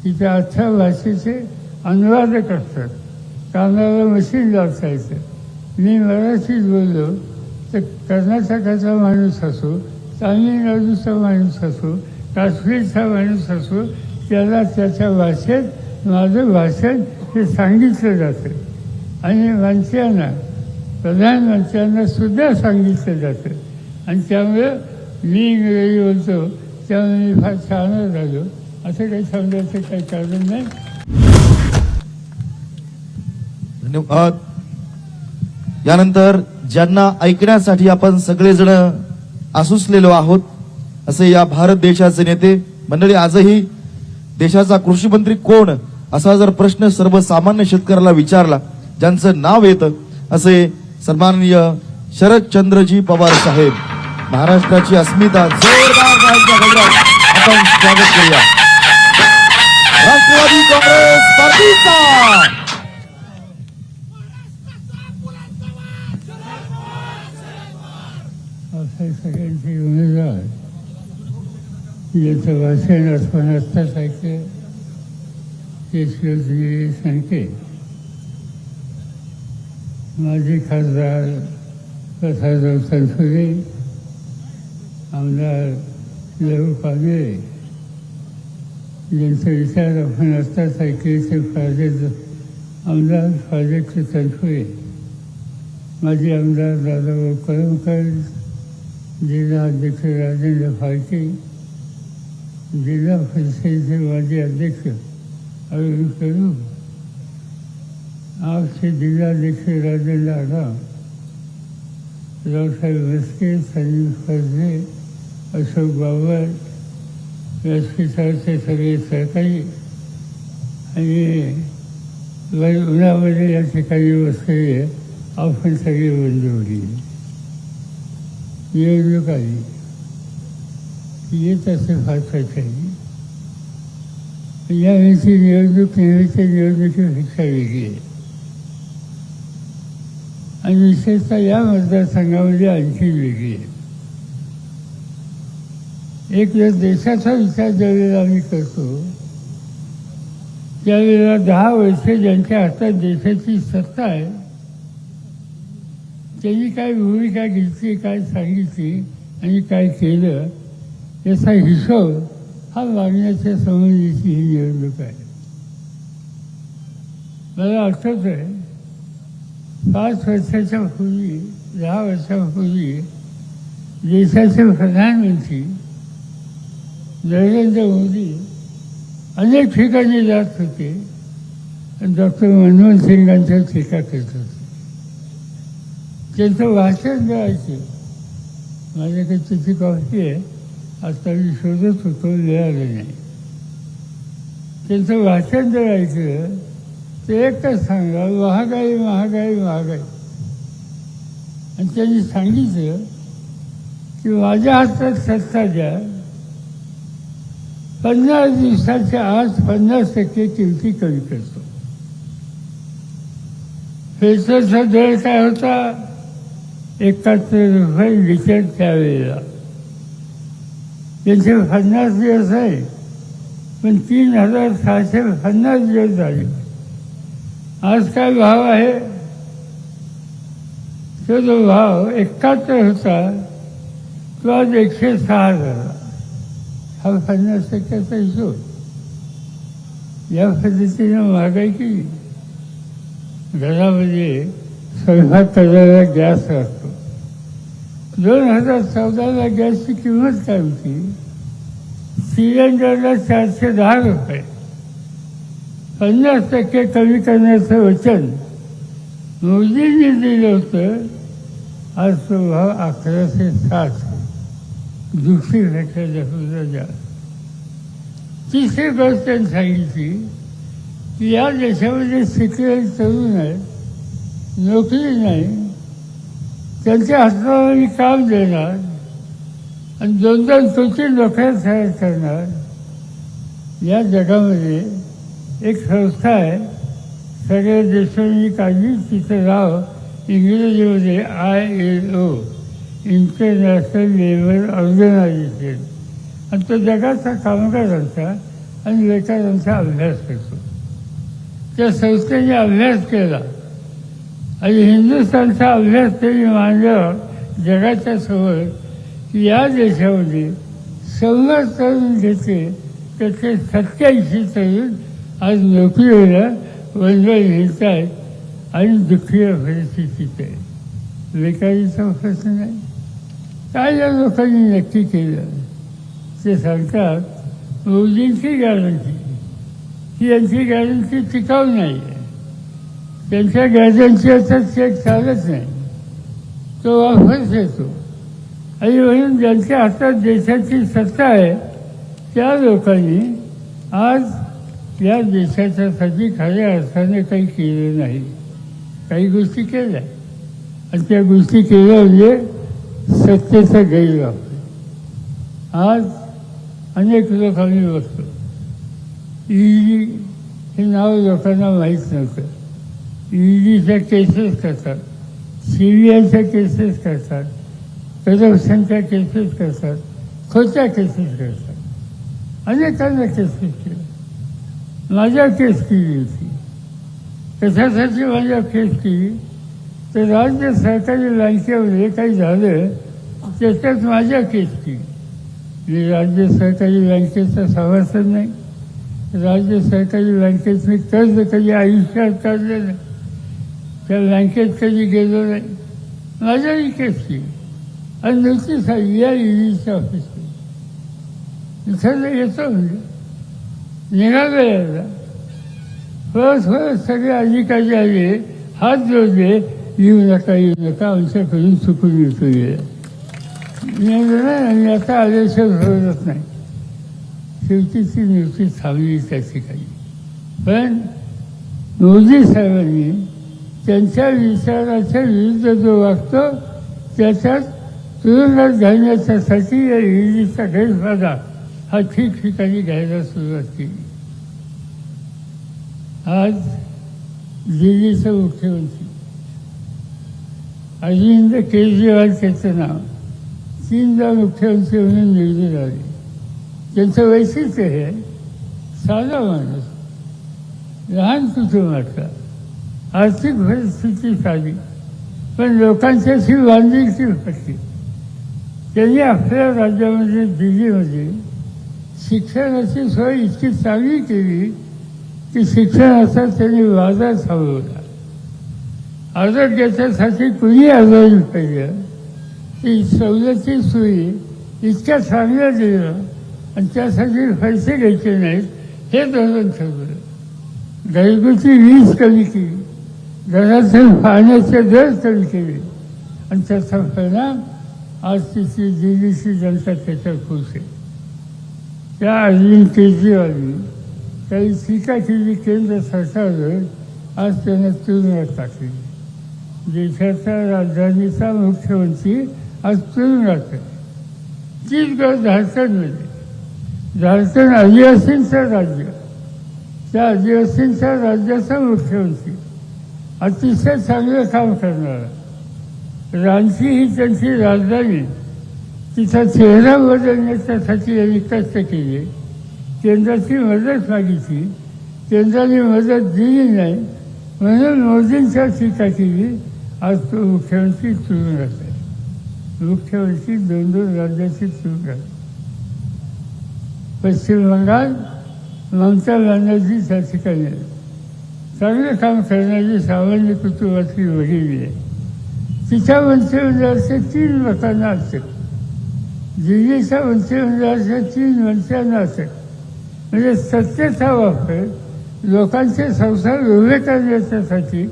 की त्या अख्ख्या भाषेचे अनुवादक असतात. कानाला मशीन लावायचं. मी मराठीत बोललो तर कर्नाटकाचा माणूस असो, तामिळनाडूचा माणूस असो, काश्मीरचा माणूस असो, त्याला त्याच्या भाषेत माझं भाषण हे सांगितलं जातं. आणि मंत्र्यांना, प्रधानमंत्र्यांना सुद्धा सांगितलं जातं. आणि त्यामुळे मी इंग्रजी बोलतो, त्यामुळे मी फार छान झालो असं काही समजायचं काही कारण नाही. धन्यवाद. यानंतर ज्यांना ऐकण्यासाठी आपण सगळेजण आसुसलेलो आहोत असे या भारत देशाचे नेते मंडळी, आजही देशाचा कृषी मंत्री कोण असा जर प्रश्न सर्वसामान्य शेतकऱ्याला विचारला, ज्यांचं नाव येतं असे सन्माननीय शरदचंद्रजी पवार साहेब, महाराष्ट्राची अस्मिता, जोरदार आपण स्वागत करूया. राष्ट्रवादी काँग्रेस पार्टीचा सगळ्यांचे उमेदवार याचं भाषण आपण आत्ताच ऐकलं ते श्रोते सांगते. माजी खासदार प्रसादराव तनपुरे, आमदार लहू कांबळे यांचे विचार आपण आत्ताच ऐकले. ते आमदार फाजेचे तनपुरे, माजी आमदार दादाभाऊ कळमकर, जिल्हा अध्यक्ष राजेंद्र फाळके, जिल्हा परिषदेचे माजी अध्यक्ष अरुण करू, आपचे जिल्हाध्यक्ष राजेंद्र आढाव, रावसाहेब मस्के, संजीव फर्जे, अशोक बाबर, व्यासपीठाचे सगळे सहकारी आणि उन्हामध्ये या ठिकाणी बसलेले आपण सगळे बंधू. निवडणूक आली येत असे फार काही. यावेळीची निवडणूक नेहमीच्या निवडणुकीपेक्षा वेगळी आहे. आणि विशेषतः या मतदारसंघामध्ये आणखी वेगळी आहे. एक वेळ देशाचा विचार ज्यावेळेला आम्ही करतो त्यावेळेला 10 वर्षे ज्यांच्या हातात देशाची सत्ता आहे त्यांनी काय भूमिका घेतली, काय सांगितली आणि काय केलं याचा हिशोब हा मागण्याच्या संबंधीची ही निवडणूक आहे. मला आठवत आहे 5 वर्षाच्या पूर्वी, 10 वर्षापूर्वी देशाचे प्रधानमंत्री नरेंद्र मोदी अनेक ठिकाणी जात होते आणि डॉक्टर मनमोहन सिंगांच्या टीका करत होते. त्यांचं भाषण द्यायचे. माझ्याकडे त्याची कॉपी आहे, आता मी शोधत होतो, मिळालं नाही. त्यांचं भाषण द्यायचं ते एकच सांगा, महागाई महागाई महागाई. आणि त्यांनी सांगितलं की माझ्या हातात सत्ता द्या, 50 दिवसाच्या आत 50% किमती कमी करतो. पेट्रोलचा दर काय होता? 71 रुपये लिटर त्यावेळेला. त्यांचे 50 दिवस आहे, पण 3650 दिवस झाले. आज काय भाव आहे? तो जो भाव 71 होता तो आज 106 झाला. हा 50%चा हिशोब. या पद्धतीनं महागाई केली. घरामध्ये स्वयंपाक करायला गॅस असतो. 2014ला गॅसची किंमत काय होती? सिलेंडरला 410 रुपये. 50% कमी करण्याचं वचन मोदींनी दिलं होतं. आज तो भाव 1160. दुसरी भेटायला सुद्धा जास्त. तिसरी गोष्ट त्यांनी सांगितली की या देशामध्ये शिकलेले तरुण आहेत, नोकरी नाही, त्यांच्या हाताला मी काम देणार आणि 2-2 कोटी नोकऱ्या तयार करणार. या जगामध्ये एक संस्था आहे, सगळ्या देशांनी काढली, तिचं नाव इंग्रजीमध्ये ILO, इंटरनॅशनल लेबर ऑर्गनायझेशन. आणि तो जगाचा कामगारांचा आणि विचारांचा अभ्यास करतो. त्या संस्थेने अभ्यास केला आणि हिंदुस्थानचा अभ्यास त्यांनी मांडल्यावर जगाच्या समोर की या देशामध्ये 100 तरुण घेतले त्याचे 87 तरुण आज नोकरीला वंदळ घेत आहेत आणि दुःखी परिस्थितीत आहे. बेकारीचा प्रश्न नाही. काय या लोकांनी नक्की केलं ते सांगतात मोदींची गॅरंटी ही यांची गॅरंटी टिकाऊ नाही आहे. त्यांच्या गॅरंटी आता चेक चालत नाही, तो वापस येतो. आणि म्हणून ज्यांच्या हातात देशाची सत्ता आहे त्या लोकांनी आज या देशाच्यासाठी खऱ्या अर्थाने काही केलं नाही. काही गोष्टी केल्या आणि त्या गोष्टी केल्या म्हणजे सत्तेचा गैरवापर. आज अनेक लोक आम्ही बघतो ईडी हे नाव लोकांना माहीत नव्हतं. ईडीच्या केसेस करतात, CBIच्या केसेस करतात, करप्शनच्या केसेस करतात, खोट्या केसेस करतात. अनेकांना केसेस केल्या. माझ्या केस केली होती. कशासाठी माझ्या केस केली तर राज्य सरकारी बँकेमध्ये काही झालं त्याच्यात माझ्या केस केली. मी राज्य सहकारी बँकेचा सभासद नाही. राज्य सहकारी बँकेत मी कर्ज कधी आयुष्यात काढलं नाही. त्या बँकेत कधी गेलो नाही. माझ्याही केस केली आणि नोटीस आली या ईडीच्या ऑफिसमध्ये. इथं येतो म्हणजे निघालो यायला थोडं सगळे अधिकारी आले, हात जोडले, येऊ नका आमच्याकडून चुकून येतो गेला. मी आता आल्याशिवाय भरत नाही. शेवटी ती नोटीस थांबली त्या ठिकाणी. पण मोदी साहेबांनी त्यांच्या विचाराच्या विरुद्ध जो वागतो त्याच्यात तुरुंगात घालण्याच्यासाठी या ईडीचा गैरफायदा हा ठिकठिकाणी घ्यायला सुरुवात केली. आज दिल्लीचा मुख्यमंत्री अरविंद केजरीवाल त्याचं नाव 3दा मुख्यमंत्री म्हणून निवडून आले. त्यांचं वैशिष्ट्य हे साधा माणूस, लहान कुटुंबाचा, आर्थिक परिस्थिती साधी पण लोकांच्याशी बांधिलकी होती. त्यांनी आपल्या राज्यामध्ये दिल्लीमध्ये शिक्षणाची सोय इतकी चांगली केली की शिक्षणाचा त्यांनी बाजार थांबवला. आरोग्याच्यासाठी कुणी आजारी पाहिलं की सवलती सोयी इतक्या चांगल्या दिलं आणि त्यासाठी पैसे घ्यायचे नाहीत हे धोरण ठरवलं. घरगुती वीज कमी केली, घरातील पाण्याचे दर कमी केले आणि त्याचा परिणाम आज तिची दिल्लीची जनता त्याच्यात खुश आहे. त्या अरविंद केजरीवालनी काही टीका केली केंद्र सरकारवर, आज त्यांना तुरुंगात टाकली. देशाच्या राजधानीचा मुख्यमंत्री आज तुरुंगात आहे. तीच गोष्ट झारखंडमध्ये. झारखंड आदिवासींचं राज्य, त्या आदिवासींच्या राज्याचा मुख्यमंत्री अतिशय चांगलं काम करणारा. रांची ही त्यांची राजधानी, तिचा चेहरा बदलण्यासाठी यांनी कष्ट केले. केंद्राची मदत मागितली, केंद्राने मदत दिली नाही म्हणून मोदींच्या टीका केली. आज तो मुख्यमंत्री तुरुंगात आहे. मुख्यमंत्री 2 राज्याची तुरुंगात. पश्चिम बंगाल ममता बॅनर्जी त्या ठिकाणी आहे. चांगलं काम करणारी सामान्य कुटुंबातली वडील आहे. तिच्या मंत्रिमंडळाचे 3 लोकांना असेल, दिल्लीच्या मंत्रिमंडळाच्या 3 मंत्र्यांना असेल. म्हणजे सत्तेचा वापर लोकांचे संसार उभे करण्यासाठी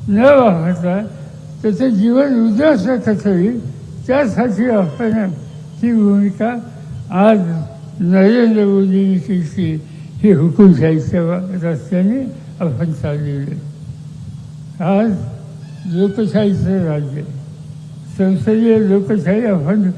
न वापरता त्याचं जीवन उद्ध्वस्त कसं होईल त्यासाठी वापरण्याची भूमिका आज नरेंद्र मोदींनी केली. ही हुकुमशाहीच्या रस्त्याने आपण चाललेलं. आज लोकशाहीचं राज्य, संसदीय लोकशाही आपण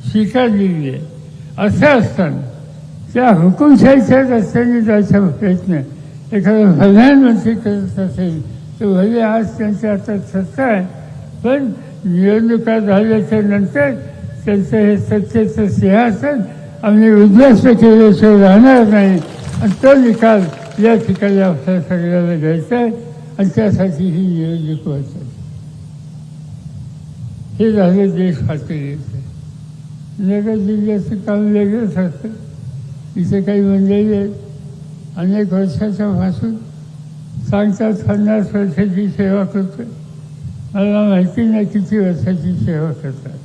स्वीकारलेली आहे. असं असताना त्या हुकुमशाहीच्या रस्त्याने जायचा प्रयत्न एखादा प्रधानमंत्री करत असेल तर भले आज त्यांच्या हातात सत्ता आहे, पण निवडणुका झाल्याच्या नंतर त्यांचं हे सत्तेचं सिंहासन आम्ही उद्ध्वस्त केल्याशिवाय राहणार नाही आणि तो निकाल या ठिकाणी आपल्या सगळ्याला घ्यायचा आहे आणि त्यासाठी ही नियोजक व्हायचं. हे झालं देश पातळीचं. नगर जिल्ह्याचं काम वेगळंच असतं. इथे काही मंडळी आहेत अनेक वर्षाच्या पासून सांगतात 50 वर्षाची सेवा करतो. मला माहिती नाही किती वर्षाची सेवा करतात,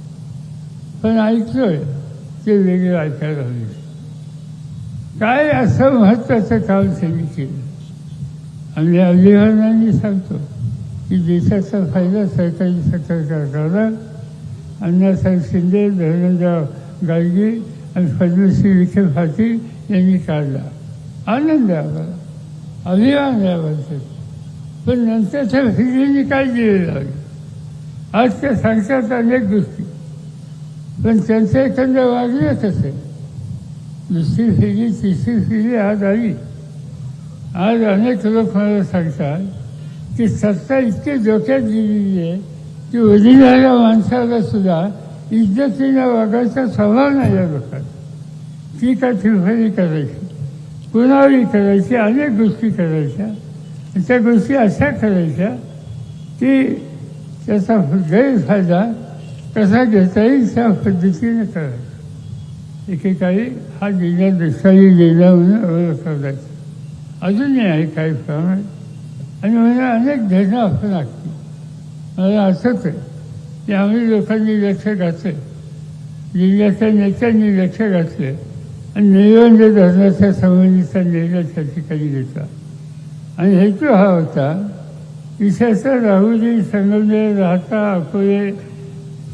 पण ऐकतोय ते वेगळं ऐकायला हवे. काय असं महत्त्वाचं काम त्यांनी केलं. आम्ही अभिमानाने सांगतो की देशाचा फायदा सरकारी सरकारला अण्णासाहेब शिंदे, धर्मराव गाडगे आणि पद्मश्री विखे पाटील यांनी काढला. आनंद आहे आम्हाला, अभिमान आहे आम्हाला. पण नंतरच्या पिढीने काय दिलेलं आहे. आज ते सांगतात अनेक गोष्टी, पण त्यांचं एखादं वागलं कसं. दुसरी पिढी तिसरी पिढी आज आली. आज अनेक लोक मला सांगतात की सत्ता इतकी डोक्यात गेलेली आहे की उरलेल्या माणसाला सुद्धा इज्जतीनं वागायचा स्वभाव नाही या लोकांना. ती का फिरफरी करायची, कुणावरी करायची, अनेक गोष्टी करायच्या. त्या गोष्टी अशा करायच्या की त्याचा गैरफायदा कसा घेता येईल त्या पद्धतीने करायचा. एकेकाळी हा जिल्हा दुष्काळी जिल्हा म्हणून ओळखला जायचा. अजूनही आहे काही प्रमाणात आणि मला अनेक धरणं आपण लागतील. मला असंच आहे की आम्ही लोकांनी लक्ष घातलं, जिल्ह्याच्या नेत्यांनी लक्ष घातलं आणि निळवंज धरणाच्या संबंधीचा निर्णय त्या ठिकाणी घेतला. आणि हेतू हा होता विशेषतः राहुरी, संगमनेर, राहता, अकोले,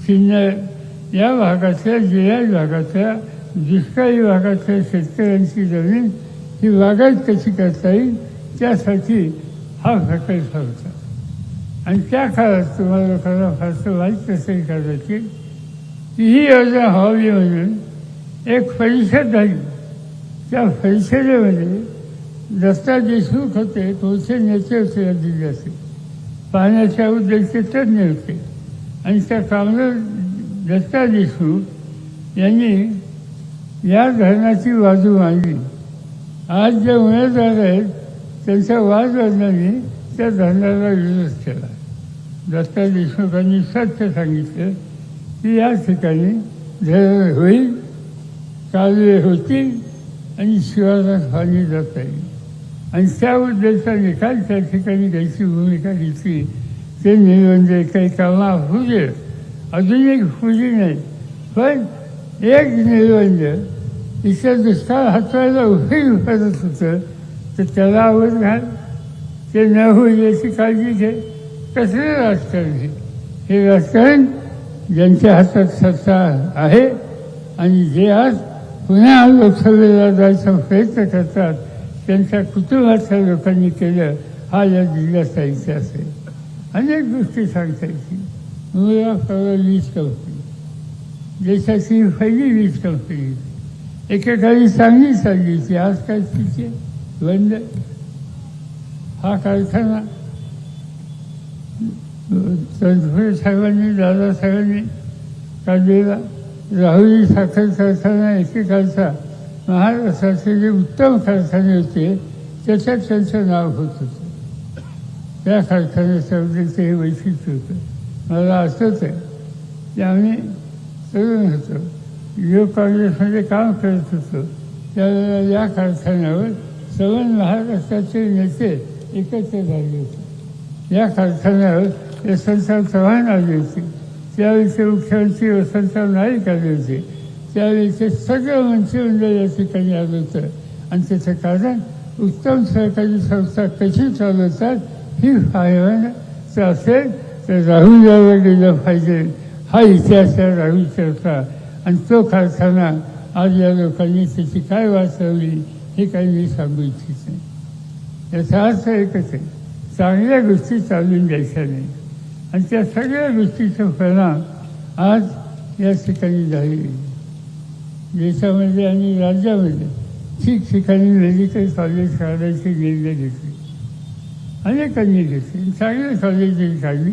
सिन्नर या भागातल्या, जिल्हा भागातल्या दुष्काळी भागातल्या शेतकऱ्यांची जमीन ही बागायत कशी करता येईल त्यासाठी हा प्रकल्प होता. आणि त्या काळात तुम्हाला लोकांना फारसं माहीत नसेल कदाचित की ही योजना व्हावी म्हणून एक परिषद झाली. त्या परिषदेमध्ये दत्ता देशमुख होते, थोडसे नेते होते या जिल्ह्याचे, पाण्याच्या उद्देशाचे तज्ज्ञ होते. आणि त्या कामगार दत्ता देशमुख यांनी या धरणाची बाजू मांडली. आज जे उमेदवार आहेत त्यांच्या वादवर्णांनी त्या धरणाला विरोध केला. दत्ता देशमुखांनी सत्य सांगितलं की या ठिकाणी धरण होईल, कालवे होतील आणि शिवारात पाणी जाता येईल. आणि त्या उद्देशाचा निकाल त्या ठिकाणी घ्यायची भूमिका घेतली. ते निबंध काही कामं होऊ दे, अजून एक फुली नाही, पण एक निबंध इथं दुष्काळ हाताळायला उपयोग करत होतं तर त्याला आवड घाल. ते न होईल याची काळजी घे. कसलं राजकारण हे राजकारण ज्यांच्या हातात सत्ता आहे आणि जे आज पुन्हा लोकसभेला जायचा प्रयत्न करतात त्यांच्या कुटुंबाच्या लोकांनी केलं. हा या जिल्ह्याचा इतिहास आहे. अनेक गोष्टी सांगता येतील. मुळा परवा वीज कंपनी, देशाची पहिली वीज कंपनी, एकेकाळी चांगली चालली होती, आज काय तिथे बंद. हा कारखाना तनपुरे साहेबांनी, दादासाहेबांनी काढलेला राहुरी साखर कारखाना एकेकाळचा महाराष्ट्राचे जे उत्तम कारखाने होते त्याच्यात त्यांचं नाव होत होतं. त्या कारखान्याच्याबद्दलचं हे वैशिष्ट्य होतं. मला असंच आहे की आम्ही तरुण होतो, युवक काँग्रेसमध्ये काम करत होतो, त्यावेळेला या कारखान्यावर सवन महाराष्ट्राचे नेते एकत्र झाले होते. या कारखान्यावर यशवंतराव चव्हाण आले होते, त्यावेळेचे मुख्यमंत्री वसंतराव नाईक आले होते, त्यावेळेचे सगळं मंत्रिमंडळ या ठिकाणी आलं होतं. आणि त्याचं कारण उत्तम सहकारी संस्था कशी चालवतात ही पाहायचं असेल तर राहुलला गेलं पाहिजे. हा इतिहास आहे राहुलचा होता. आणि तो कारखाना आज या लोकांनी त्याची काय वाचवली हे काही मी सांगू इच्छित नाही. याचा अर्थ एकच आहे, चांगल्या गोष्टी चालून द्यायच्या नाही. आणि त्या सगळ्या गोष्टीचा परिणाम आज या ठिकाणी झाले. देशामध्ये आणि राज्यामध्ये ठिकठिकाणी मेडिकल कॉलेज काढायचे निर्णय घेतले, अनेकांनी घेतले. चांगले कॉलेजेस काढली,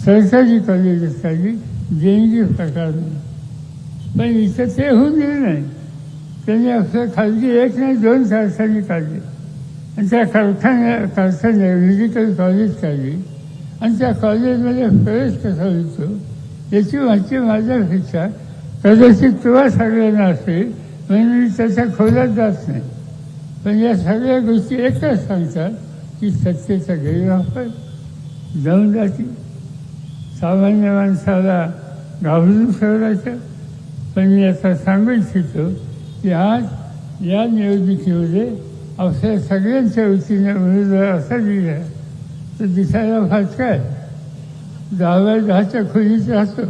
सरकारी कॉलेजेस काढली, देणगी प्रकार नाही. पण इथं ते होऊन गेलं नाही. त्यांनी आपल्या खाजगी 1 नाही 2 कारखाने काढले आणि त्या कारखान्या मेडिकल कॉलेज काढली आणि त्या कॉलेजमध्ये प्रवेश कसा होतो याची माहिती माझ्यापेक्षा कदाचित तुला सगळ्यांना असेल म्हणून मी त्याच्या खोलात जात नाही. पण या सगळ्या गोष्टी एकच सांगतात की सत्तेचा गैरवापर जाऊन जाते. सामान्य माणसाला घाबरून सोडायचं. पण मी आता सांगू इच्छितो की आज या निवडणुकीमध्ये आपल्या सगळ्यांच्या वतीने उमेदवार असा दिला तर दिसायला फाटका आहे. 10/10च्या खोलीत राहतो.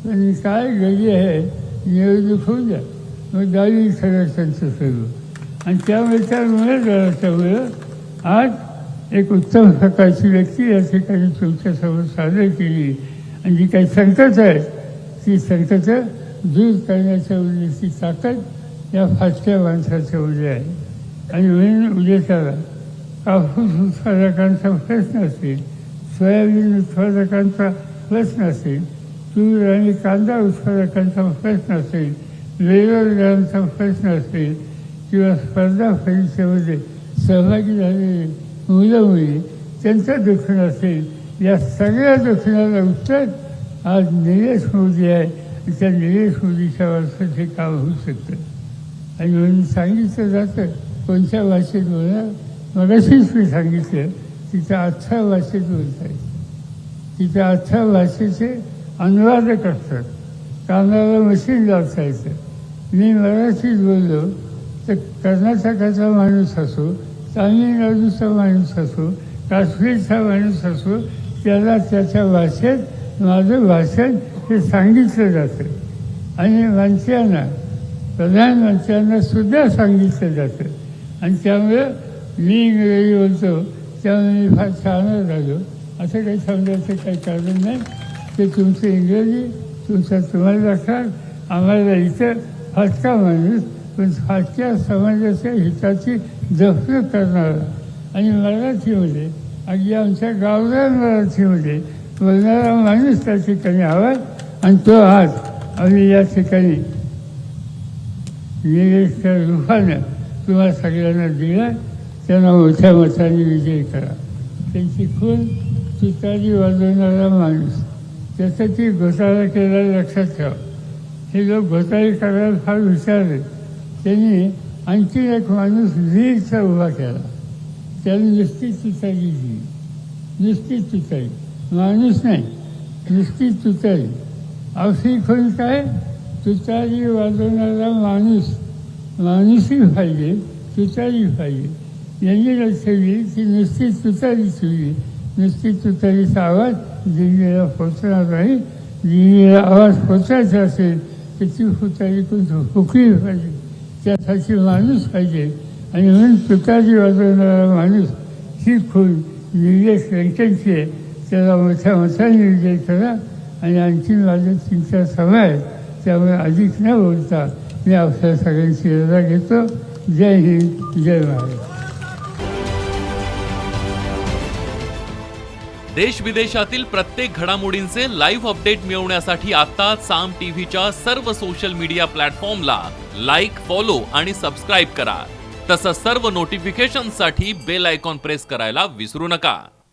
पण काय गडी आहे निवडणूक होऊ द्या मग 10वी सगळ्यांचं करू आणि त्यामुळे त्या उमेदवाराच्यामुळं आज एक उत्तम प्रकारची व्यक्ती या ठिकाणी तुमच्यासमोर सादर केली आणि जी काही संकट आहे ती संकटं दूर करण्याच्या उद्देशाची ताकद या फाटक्या माणसाच्यामध्ये आहे. आणि म्हणून उद्देशाला कापूस उत्पादकांचा प्रश्न असेल, सोयाबीन उत्पादकांचा प्रश्न असेल, तूर आणि कांदा उत्पादकांचा प्रश्न असेल, बेरोजगारांचा प्रश्न असेल किंवा स्पर्धा परीक्षेमध्ये सहभागी झालेले मुलं मुली त्यांचं दुखणं असेल, या सगळ्या दुखण्याला उत्तर आज निलेश मोदी आहे. त्या निलेश मोदीच्या वारसात हे काम होऊ शकतं. आणि म्हणून सांगितलं जातं कोणत्या भाषेत बोलणार. मगाशीच मी सांगितलं तिथं 18 भाषेत बोलता येईल. तिथं 18 भाषेचे अनुवादक असतात. कानाला मशीन लावता येतं. मी मराठीत बोललो तर कर्नाटकाचा माणूस असो, तामिळनाडूचा माणूस असो, काश्मीरचा माणूस असो, त्याला त्याच्या भाषेत माझं भाषण हे सांगितलं जातं. आणि मंत्र्यांना प्रधानमंत्र्यांना सुद्धा सांगितलं जातं. आणि त्यामुळं मी इंग्रजी बोलतो त्यामुळे मी फार छान झालो असं काही समजायचं काही कारण नाही. ते तुमचं इंग्रजी तुम्हाला लागतात. आम्हाला इथं फाटका माणूस पण फाटक्या समाजाच्या हिताची जपणूक करणारा आणि मराठीमध्ये अगदी आमच्या गावरान मराठीमध्ये बोलणारा माणूस त्या ठिकाणी हवा. आणि तो आज आम्ही या ठिकाणी निलेशच्या रूपानं तुम्हाला सगळ्यांना दिला. त्यांना मोठ्या मताने विजय करा. त्यांची खून तुतारी वाजवणारा माणूस त्यासाठी घोटाळा केला लक्षात ठेवा. हे लोक घोटाळे करायला फार हुशार आहेत. त्यांनी आणखी एक माणूस लीडचा उभा केला. त्याने नुसतीच तुतारी दिली. नुसतीच तुतारी माणूस नाही नुसतीच तुतारी. अवशी खून काय तुतारी वाजवणारा माणूसही पाहिजे तुतारी पाहिजे. यांनी लक्ष दिली की नुसतीच तुतारी ठेवली. नुसतीच तुतारीचा आवाज दिल्लीला पोचणार नाही. दिल्लीला आवाज पोचायचा असेल तर ती तुतारी कोण फुकली पाहिजे. त्यासाठी माणूस पाहिजे. आणि म्हणून तुतारी वाजवणारा माणूस ही खून निलेश व्यंकटची आहे. त्याला मोठ्या मताने विजय करा. आणि आणखी माझं 3-4 सभा आहेत त्यामुळे अधिक न बोलता मी आपल्या सगळ्यांची रजा घेतो. जय हिंद जय महाराष्ट्र. देश विदेशातील प्रत्येक घडामोडींचे लाईव्ह अपडेट मिळवण्यासाठी आता साम टीव्हीच्या सर्व सोशल मीडिया प्लॅटफॉर्मला लाईक, फॉलो आणि सबस्क्राईब करा. तसंच सर्व नोटिफिकेशनसाठी बेल आयकॉन प्रेस करायला विसरू नका.